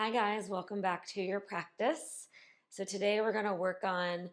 Hi guys, welcome back to your practice. So today we're going to work on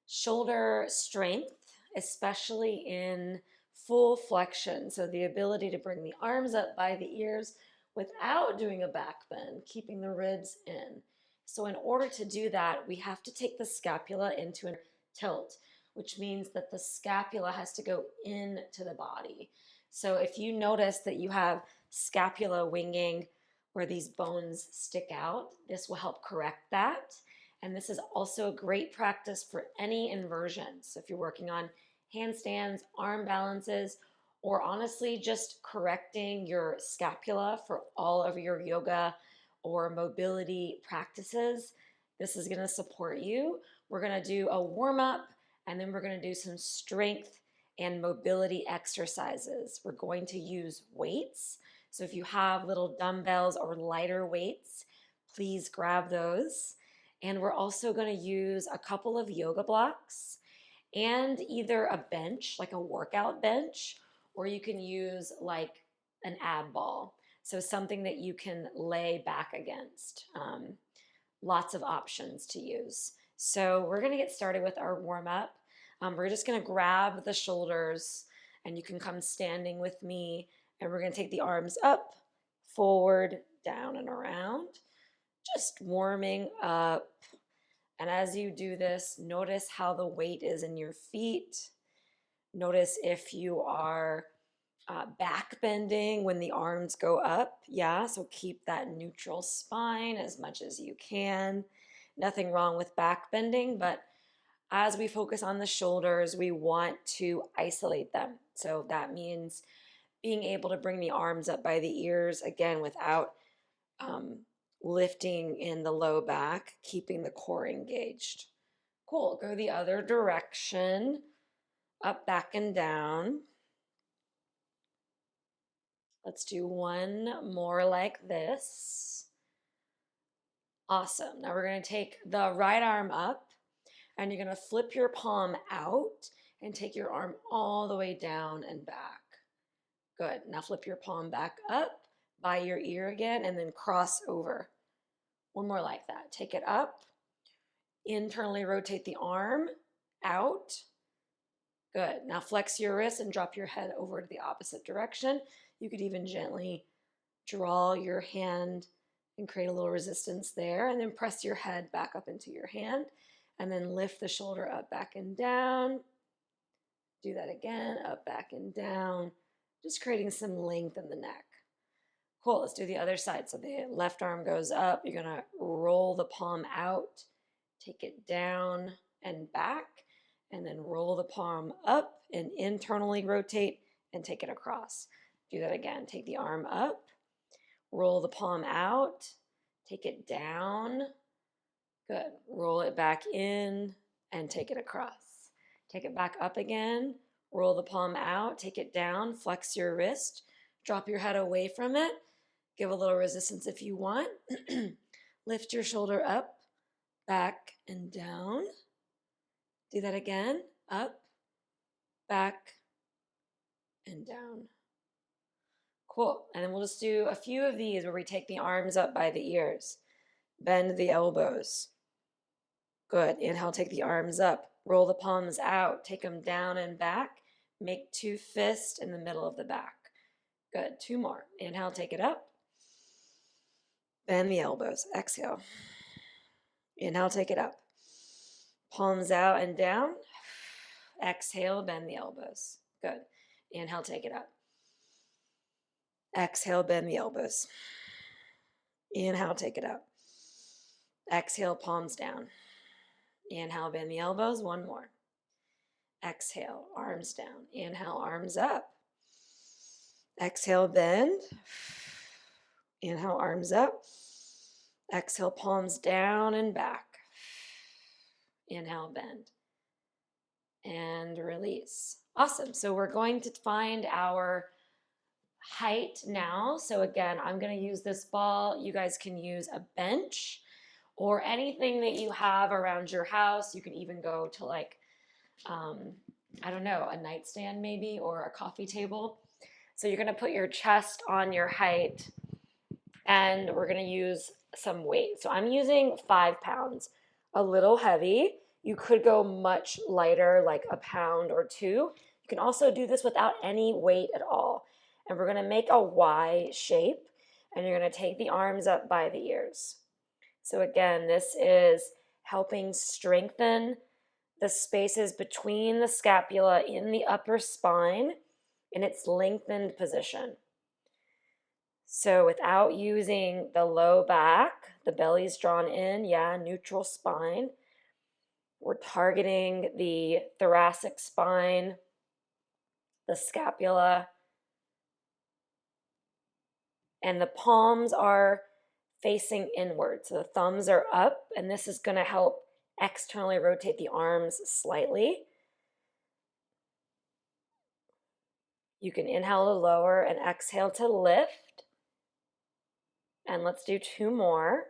shoulder strength, especially in full flexion. So the ability to bring the arms up by the ears without doing a back bend, keeping the ribs in. So in order to do that, we have to take the scapula into a tilt, which means that the scapula has to go into the body. So if you notice that you have scapula winging where these bones stick out, this will help correct that. And this is also a great practice for any inversion. So if you're working on handstands, arm balances, or honestly just correcting your scapula for all of your yoga or mobility practices, this is going to support you. We're going to do a warm up and then we're going to do some strength and mobility exercises. We're going to use weights. So if you have little dumbbells or lighter weights, please grab those. And we're also going to use a couple of yoga blocks and either a bench, like a workout bench, or you can use like an ab ball. So something that you can lay back against. Lots of options to use. So we're going to get started with our warm up. We're just going to grab the shoulders and you can come standing with me and we're going to take the arms up, forward, down, and around. Just warming up. And as you do this, notice how the weight is in your feet. Notice if you are back bending when the arms go up. Yeah, so keep that neutral spine as much as you can. Nothing wrong with back bending, but as we focus on the shoulders, we want to isolate them. So that means being able to bring the arms up by the ears, again, without lifting in the low back, keeping the core engaged. Cool. Go the other direction, up, back, and down. Let's do one more like this. Awesome. Now we're going to take the right arm up and you're going to flip your palm out and take your arm all the way down and back. Good. Now flip your palm back up by your ear again and then cross over. One more like that. Take it up. Internally rotate the arm out. Good. Now flex your wrist and drop your head over to the opposite direction. You could even gently draw your hand and create a little resistance there and then press your head back up into your hand and then lift the shoulder up, back, and down. Do that again, up, back, and down. Just creating some length in the neck. Cool, let's do the other side. So the left arm goes up. You're going to roll the palm out, take it down and back, and then roll the palm up and internally rotate and take it across. Do that again. Take the arm up, roll the palm out, take it down. Good. Roll it back in and take it across. Take it back up again. Roll the palm out, take it down, flex your wrist, drop your head away from it. Give a little resistance if you want. Lift your shoulder up, back, and down. Do that again. Up, back, and down. Cool. And then we'll just do a few of these where we take the arms up by the ears. Bend the elbows. Good. Inhale, take the arms up. Roll the palms out. Take them down and back. Make two fists in the middle of the back. Good. Two more. Inhale, take it up. Bend the elbows. Exhale. Inhale, take it up. Palms out and down. Exhale, bend the elbows. Good. Inhale, take it up. Exhale, bend the elbows. Inhale, take it up. Exhale, palms down. Inhale, bend the elbows. One more. Exhale, arms down. Inhale, arms up. Exhale, bend. Inhale, arms up. Exhale, palms down and back. Inhale, bend. And release. Awesome. So we're going to find our height now. So again, I'm going to use this ball. You guys can use a bench or anything that you have around your house. You can even go to like, I don't know, a nightstand maybe or a coffee table. So you're going to put your chest on your height and we're going to use some weight. So I'm using 5 pounds, a little heavy. You could go much lighter, like a pound or two. You can also do this without any weight at all. And we're going to make a Y shape, and you're going to take the arms up by the ears. So again, this is helping strengthen the spaces between the scapula in the upper spine in its lengthened position. So without using the low back, the belly's drawn in, neutral spine. We're targeting the thoracic spine, the scapula, and the palms are facing inward. So the thumbs are up, and this is going to help externally rotate the arms slightly. You can inhale to lower and exhale to lift. And let's do 2 more.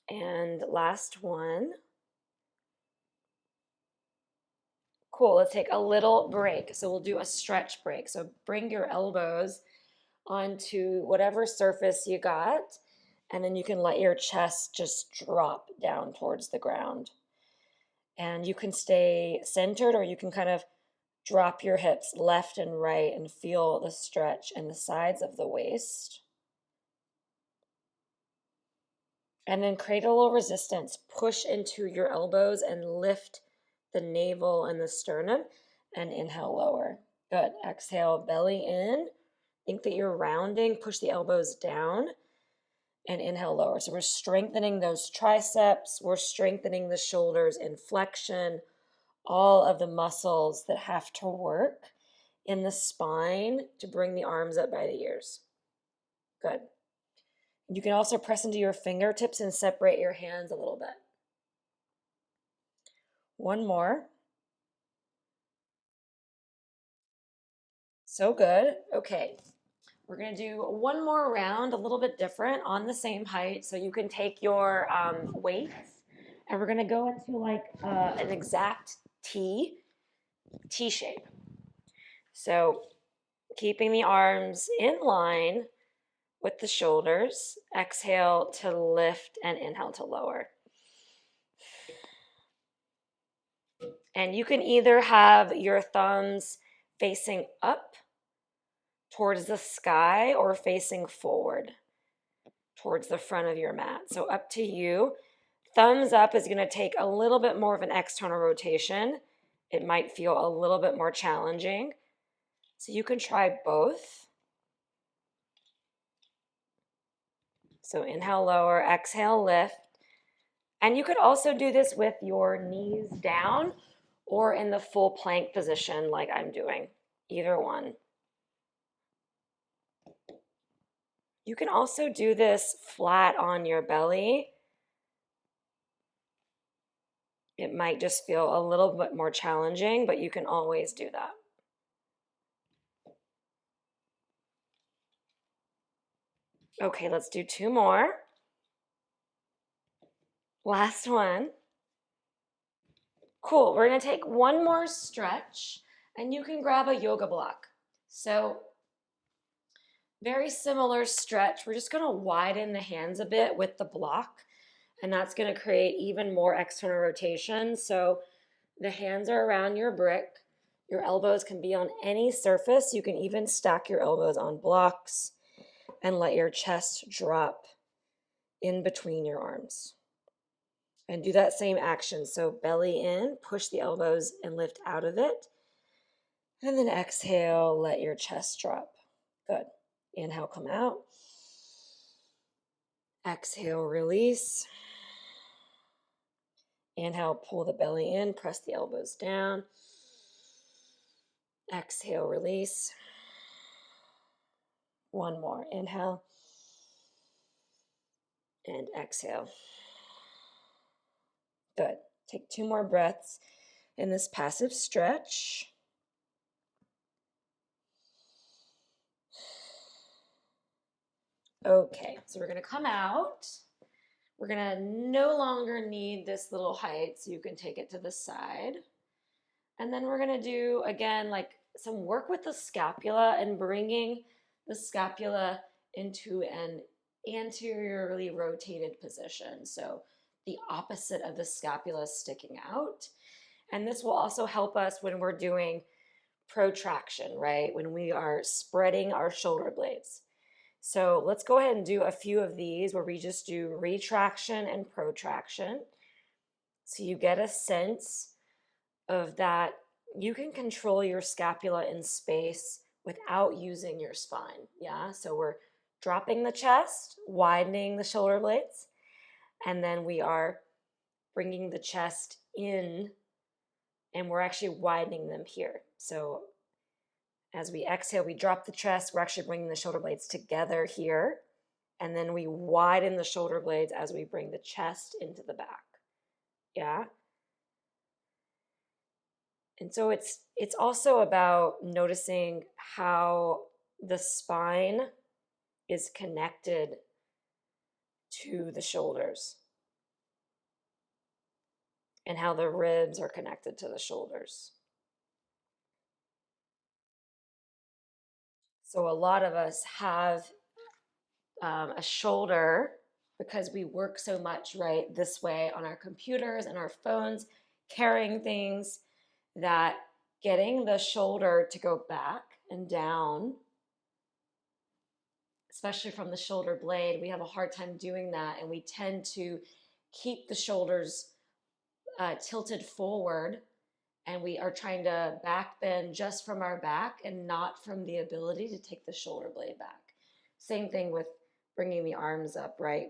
And last one. Cool, let's take a little break. So we'll do a stretch break. So bring your elbows onto whatever surface you got, and then you can let your chest just drop down towards the ground. And you can stay centered, or you can kind of drop your hips left and right and feel the stretch in the sides of the waist. And then create a little resistance. Push into your elbows and lift the navel and the sternum, and inhale, lower. Good. Exhale, belly in. Think that you're rounding. Push the elbows down and inhale, lower. So we're strengthening those triceps. We're strengthening the shoulders in flexion, all of the muscles that have to work in the spine to bring the arms up by the ears. Good. You can also press into your fingertips and separate your hands a little bit. One more. So good. Okay. We're going to do one more round, a little bit different, on the same height. So you can take your weights, and we're going to go into like an exact T shape. So keeping the arms in line with the shoulders. Exhale to lift and inhale to lower. And you can either have your thumbs facing up towards the sky or facing forward towards the front of your mat. So up to you. Thumbs up is going to take a little bit more of an external rotation. It might feel a little bit more challenging. So you can try both. So inhale, lower, exhale, lift. And you could also do this with your knees down or in the full plank position like I'm doing, either one. You can also do this flat on your belly. It might just feel a little bit more challenging, but you can always do that. Okay, let's do 2 more. Last one. Cool, we're gonna take one more stretch, and you can grab a yoga block. So very similar stretch. We're just gonna widen the hands a bit with the block, and that's gonna create even more external rotation. So the hands are around your brick. Your elbows can be on any surface. You can even stack your elbows on blocks and let your chest drop in between your arms. And do that same action. So belly in, push the elbows and lift out of it. And then exhale, let your chest drop. Good. Inhale, come out. Exhale, release. Inhale, pull the belly in, press the elbows down. Exhale, release. One more. Inhale. And exhale. Good. Take 2 more breaths in this passive stretch. Okay, so we're going to come out. We're going to no longer need this little height, so you can take it to the side. And then we're going to do, again, like some work with the scapula and bringing the scapula into an anteriorly rotated position. So the opposite of the scapula sticking out. And this will also help us when we're doing protraction, right? When we are spreading our shoulder blades. So let's go ahead and do a few of these where we just do retraction and protraction. So you get a sense of that you can control your scapula in space without using your spine. Yeah, so we're dropping the chest, widening the shoulder blades, and then we are bringing the chest in and we're actually widening them here. So as we exhale, we drop the chest, we're actually bringing the shoulder blades together here, and then we widen the shoulder blades as we bring the chest into the back. Yeah. And so it's also about noticing how the spine is connected to the shoulders and how the ribs are connected to the shoulders. So a lot of us have a shoulder because we work so much right this way on our computers and our phones, carrying things, that getting the shoulder to go back and down, especially from the shoulder blade, we have a hard time doing that, and we tend to keep the shoulders tilted forward, and we are trying to back bend just from our back and not from the ability to take the shoulder blade back. Same thing with bringing the arms up, right?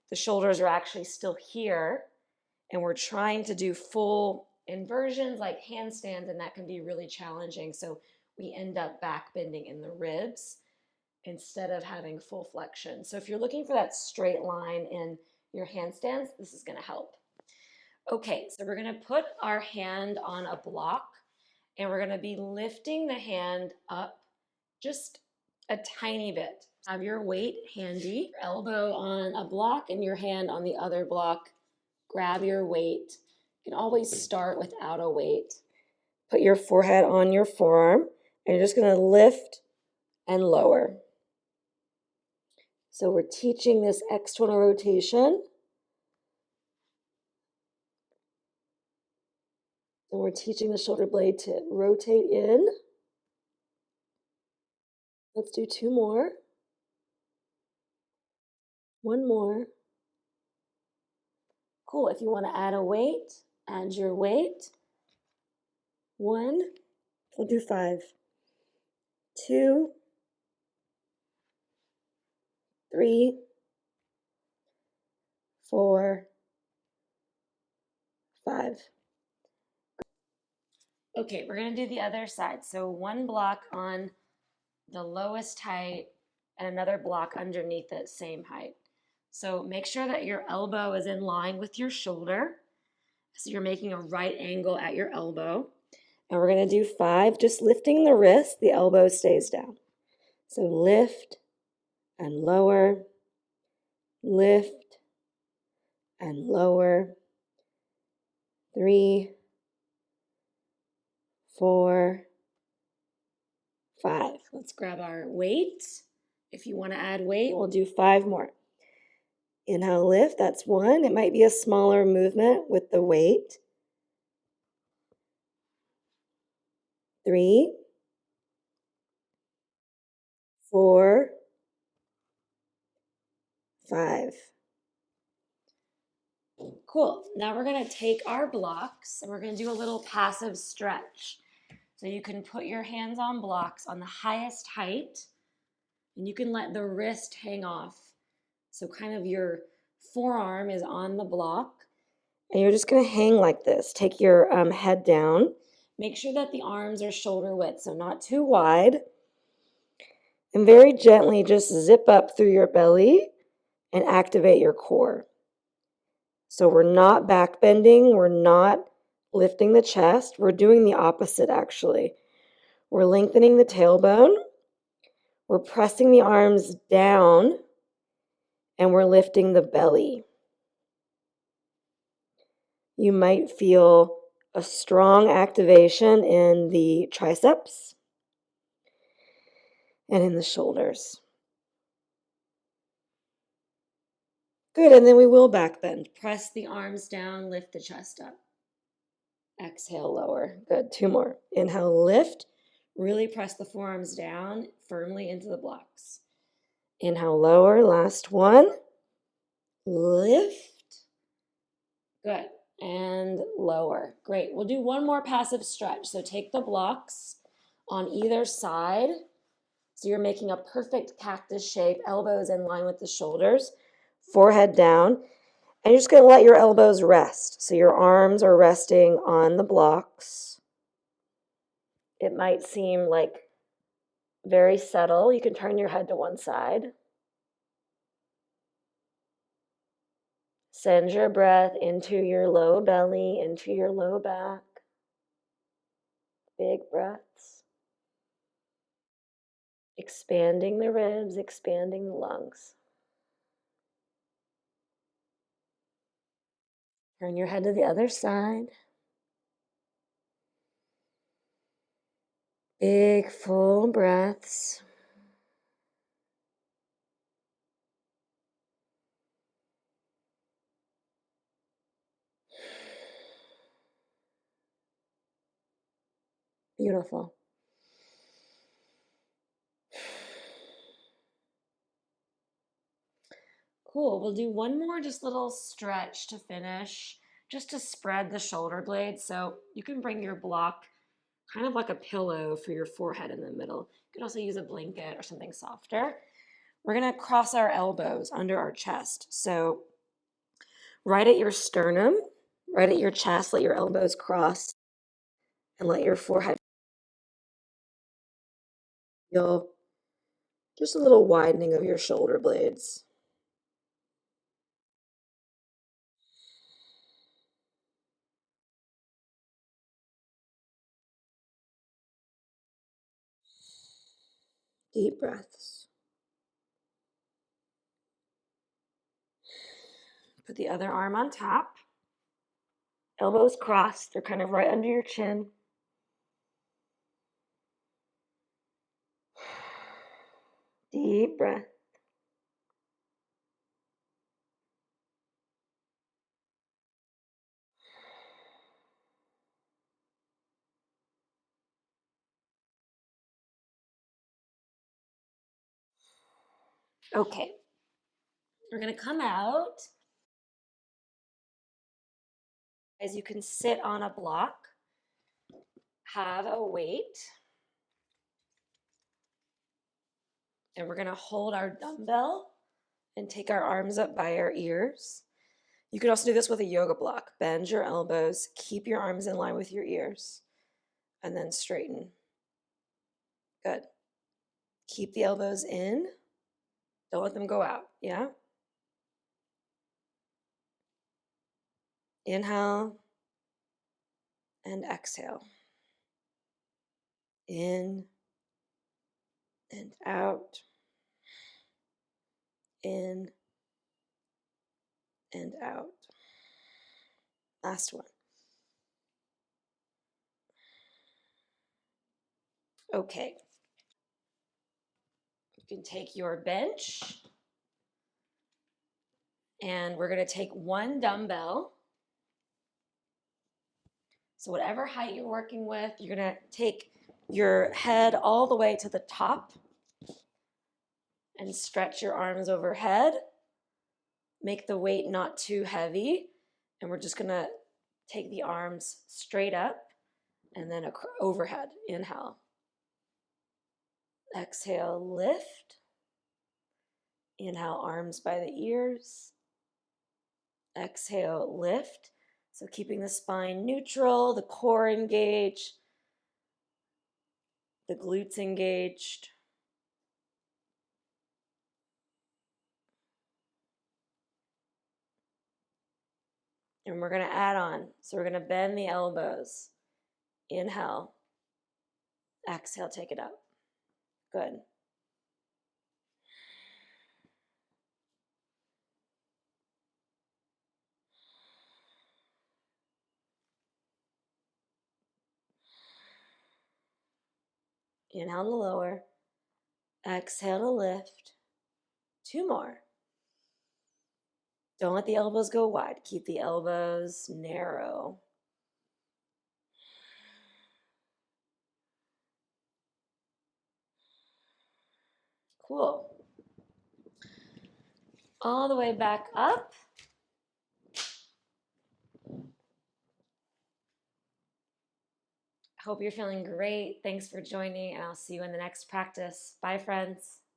The shoulders are actually still here, and we're trying to do full inversions like handstands, and that can be really challenging. So we end up back bending in the ribs instead of having full flexion. So if you're looking for that straight line in your handstands, this is going to help. Okay, so we're going to put our hand on a block, and we're going to be lifting the hand up just a tiny bit. Have your weight handy, your elbow on a block and your hand on the other block. Grab your weight. You can always start without a weight. Put your forehead on your forearm, and you're just going to lift and lower. So we're teaching this external rotation. And we're teaching the shoulder blade to rotate in. Let's do 2 more. 1 more. Cool. If you want to add a weight, add your weight. 1. We'll do 5. 2. 3. 4. 5. Okay, we're going to do the other side. So 1 block on the lowest height and another block underneath it, same height. So make sure that your elbow is in line with your shoulder. So you're making a right angle at your elbow. And we're going to do 5, just lifting the wrist, the elbow stays down. So lift and lower, lift and lower. 3, 4, 5. Let's grab our weight. If you want to add weight, we'll do 5 more. Inhale, lift, that's 1. It might be a smaller movement with the weight. 3, 4, 5. Cool. Now we're going to take our blocks and we're going to do a little passive stretch. So you can put your hands on blocks on the highest height, and you can let the wrist hang off. So kind of your forearm is on the block, and you're just going to hang like this. Take your head down. Make sure that the arms are shoulder width, so not too wide. And very gently just zip up through your belly and activate your core. So we're not back bending, we're not lifting the chest, we're doing the opposite actually. We're lengthening the tailbone, we're pressing the arms down, and we're lifting the belly. You might feel a strong activation in the triceps. and in the shoulders. Good, and then we will back bend. Press the arms down, lift the chest up. Exhale, lower. Good, 2 more. Inhale, lift. Really press the forearms down firmly into the blocks. Inhale, lower. Last one. Lift. Good. And lower. Great. We'll do one more passive stretch. So take the blocks on either side. So you're making a perfect cactus shape, elbows in line with the shoulders, forehead down. And you're just going to let your elbows rest. So your arms are resting on the blocks. It might seem like very subtle. You can turn your head to one side. Send your breath into your low belly, into your low back. Big breaths. Expanding the ribs, expanding the lungs. Turn your head to the other side. Big, full breaths. Beautiful. Cool. We'll do one more just little stretch to finish, just to spread the shoulder blades. So you can bring your block kind of like a pillow for your forehead in the middle. You can also use a blanket or something softer. We're going to cross our elbows under our chest. So right at your sternum, right at your chest, let your elbows cross and let your forehead feel just a little widening of your shoulder blades. Deep breaths. Put the other arm on top. Elbows crossed. They're kind of right under your chin. Deep breath. Okay. We're going to come out. As you can sit on a block, have a weight, and we're going to hold our dumbbell and take our arms up by our ears. You can also do this with a yoga block. Bend your elbows, keep your arms in line with your ears, and then straighten. Good. Keep the elbows in. Don't let them go out. Yeah? Inhale and exhale. In and out. In and out. Last one. Okay. You can take your bench, and we're going to take one dumbbell. So whatever height you're working with, you're going to take your head all the way to the top and stretch your arms overhead. Make the weight not too heavy. And we're just going to take the arms straight up and then overhead. Inhale. Exhale, lift. Inhale, arms by the ears. Exhale, lift. So keeping the spine neutral, the core engaged, the glutes engaged. And we're going to add on. So we're going to bend the elbows. Inhale. Exhale, take it up. Good. Inhale to lower. Exhale to lift. 2 more. Don't let the elbows go wide. Keep the elbows narrow. Cool. All the way back up. Hope you're feeling great. Thanks for joining, and I'll see you in the next practice. Bye, friends.